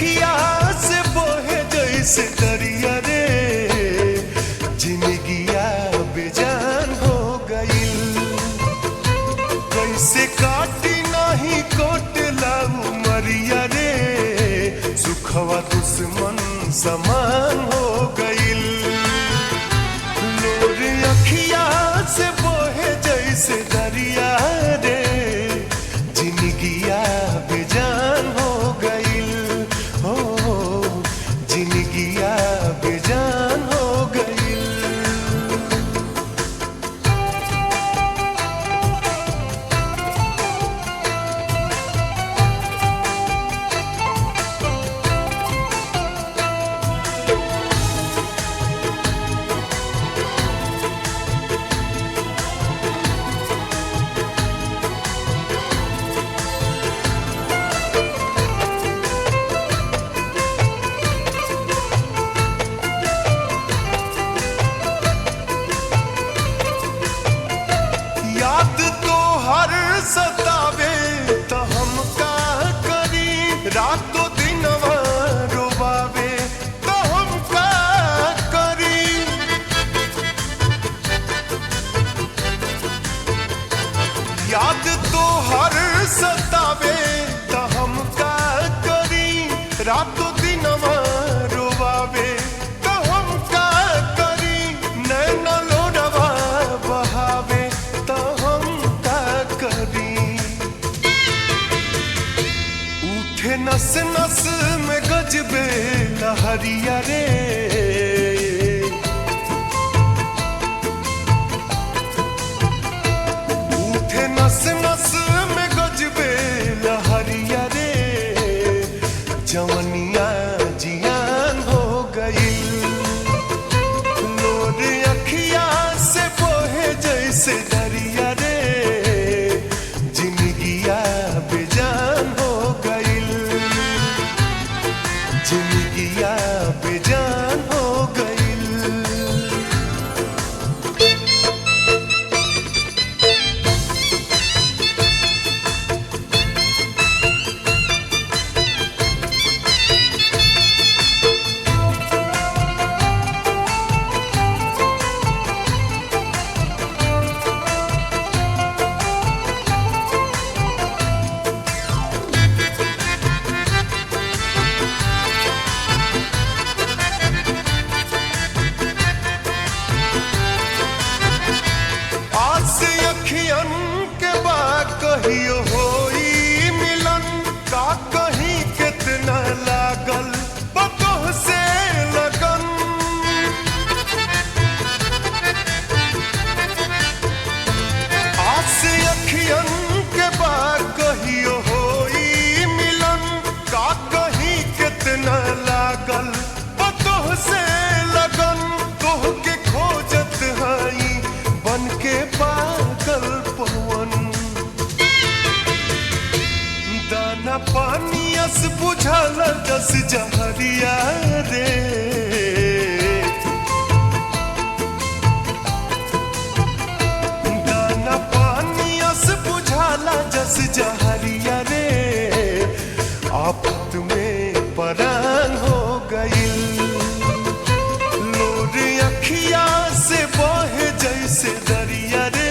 अखिया से बोहे जैसे दरिया रे, जिंदगिया बेजान हो गईल। कैसे काटी नहीं कोटला उमरिया रे, सुखवा दुश्मन समान हो गईल। लोर अखिया से बोहे जैसे दरिया रे, जिंदगिया बेजान हो गईल। हो जिंदगिया बेजान हो गईल। याद तो हर सतावे तो हम का करी, रातों दिन रोवावे तो हम का करी। याद तो हर सतावे तो हम का करी, रातों दिन रोवावे तो हम का करी। नैना लोडवा बहावे तो हम का करी। उठे नस नस में गजबे लहरिया रे, उठे नस नस में गजबे लहरिया रे, जवनिया जियान हो गई। लोर अखिया से बोहे जैसे दरिया रे, जिंदगिया बेजान हो गईल। जिंदगिया बेजान हो गईल। अखियन के बाद कहियो होई मिलन, का कहीं कितना लागल बतोह से लगन। आस अखियन के बाद कहियो होई मिलन, का कहीं कितना लागल बतोह से लगन। तोह के खोजत हई बन के पागल पवन, दाना पानी अस बुझल जस जहरिया रे। दाना पानी अस बुझाला जस जहरिया रे, आफत में परान हो गईल। लोर अखिया से बहे जैसे दरिया रे,